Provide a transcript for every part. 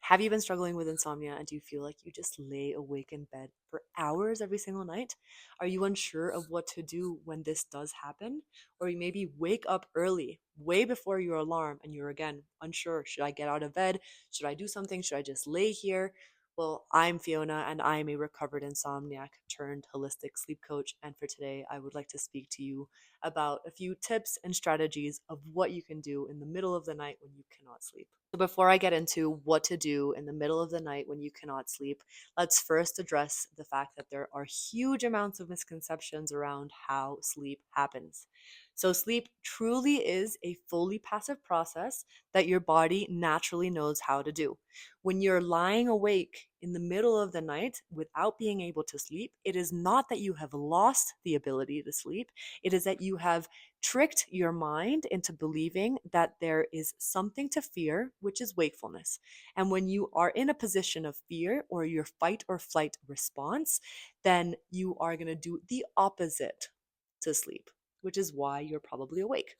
Have you been struggling with insomnia and do you feel like you just lay awake in bed for hours every single night? Are you unsure of what to do when this does happen? Or you maybe wake up early, way before your alarm, and you're again unsure. Should I get out of bed? Should I do something? Should I just lay here? Well, I'm Fiona and I'm a recovered insomniac turned holistic sleep coach. And for today, I would like to speak to you about a few tips and strategies of what you can do in the middle of the night when you cannot sleep. So, before I get into what to do in the middle of the night when you cannot sleep, let's first address the fact that there are huge amounts of misconceptions around how sleep happens. So, sleep truly is a fully passive process that your body naturally knows how to do. When you're lying awake in the middle of the night without being able to sleep, it is not that you have lost the ability to sleep, it is that you have tricked your mind into believing that there is something to fear, which is wakefulness. And when you are in a position of fear or your fight or flight response, then you are going to do the opposite to sleep, which is why you're probably awake.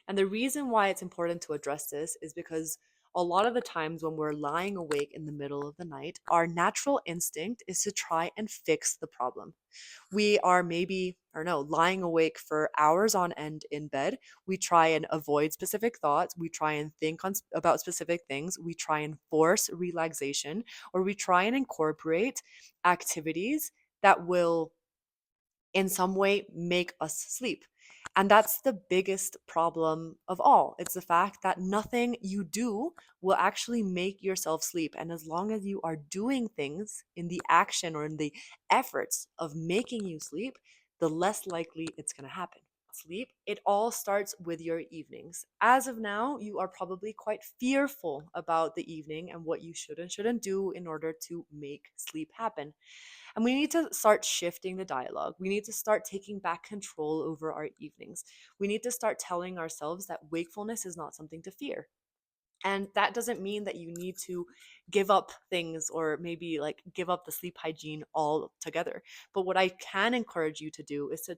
And the reason why it's important to address this is because a lot of the times when we're lying awake in the middle of the night, our natural instinct is to try and fix the problem. We are maybe, or no, lying awake for hours on end in bed. We try and avoid specific thoughts. We try and think about specific things. We try and force relaxation, or we try and incorporate activities that will in some way make us sleep. And that's the biggest problem of all. It's the fact that nothing you do will actually make yourself sleep. And as long as you are doing things in the action or in the efforts of making you sleep, the less likely it's going to happen. Sleep, it all starts with your evenings. As of now, you are probably quite fearful about the evening and what you should and shouldn't do in order to make sleep happen. And we need to start shifting the dialogue. We need to start taking back control over our evenings. We need to start telling ourselves that wakefulness is not something to fear. And that doesn't mean that you need to give up things or maybe like give up the sleep hygiene altogether. But what I can encourage you to do is to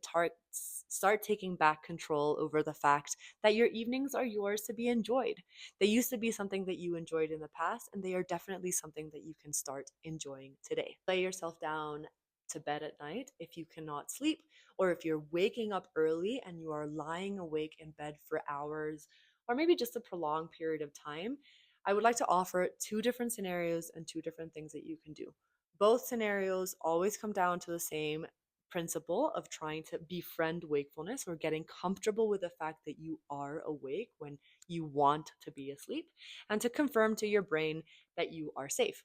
start taking back control over the fact that your evenings are yours to be enjoyed. They used to be something that you enjoyed in the past, and they are definitely something that you can start enjoying today. Lay yourself down to bed at night if you cannot sleep, or if you're waking up early and you are lying awake in bed for hours or maybe just a prolonged period of time, I would like to offer two different scenarios and two different things that you can do. Both scenarios always come down to the same principle of trying to befriend wakefulness or getting comfortable with the fact that you are awake when you want to be asleep and to confirm to your brain that you are safe.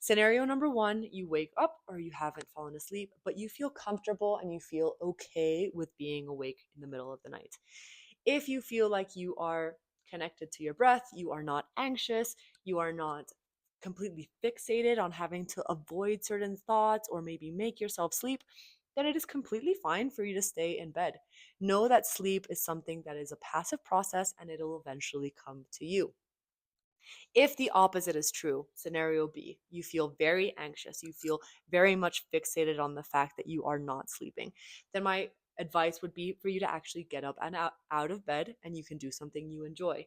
Scenario number one, you wake up or you haven't fallen asleep, but you feel comfortable and you feel okay with being awake in the middle of the night. If you feel like you are connected to your breath, you are not anxious, you are not completely fixated on having to avoid certain thoughts or maybe make yourself sleep, then it is completely fine for you to stay in bed. Know that sleep is something that is a passive process and it'll eventually come to you. If the opposite is true, scenario B, you feel very anxious, you feel very much fixated on the fact that you are not sleeping, then my advice would be for you to actually get up and out of bed and you can do something you enjoy.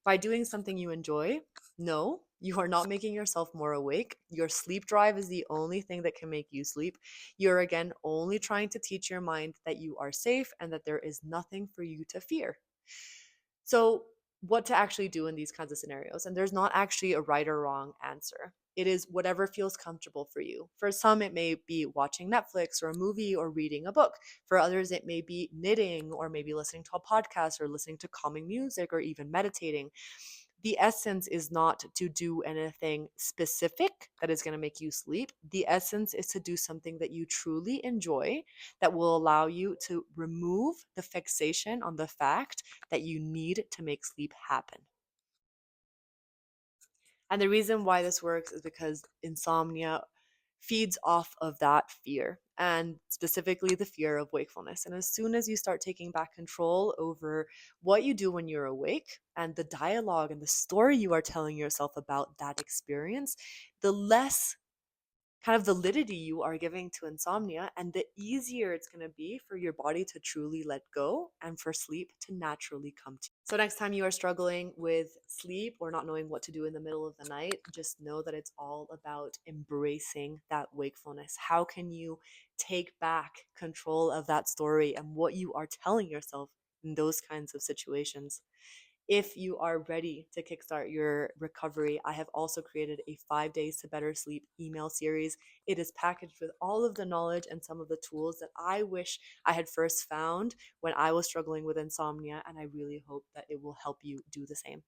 By doing something you enjoy, no, you are not making yourself more awake. Your sleep drive is the only thing that can make you sleep. You're again only trying to teach your mind that you are safe and that there is nothing for you to fear. So, what to actually do in these kinds of scenarios? And there's not actually a right or wrong answer. It is whatever feels comfortable for you. For some, it may be watching Netflix or a movie or reading a book. For others, it may be knitting or maybe listening to a podcast or listening to calming music or even meditating. The essence is not to do anything specific that is going to make you sleep. The essence is to do something that you truly enjoy that will allow you to remove the fixation on the fact that you need to make sleep happen. And the reason why this works is because insomnia feeds off of that fear, and specifically the fear of wakefulness. And as soon as you start taking back control over what you do when you're awake and the dialogue and the story you are telling yourself about that experience, the less kind of validity you are giving to insomnia, and the easier it's going to be for your body to truly let go and for sleep to naturally come to you. So, next time you are struggling with sleep or not knowing what to do in the middle of the night, just know that it's all about embracing that wakefulness. How can you take back control of that story and what you are telling yourself in those kinds of situations? If you are ready to kickstart your recovery, I have also created a 5 days to better sleep email series. It is packaged with all of the knowledge and some of the tools that I wish I had first found when I was struggling with insomnia, and I really hope that it will help you do the same.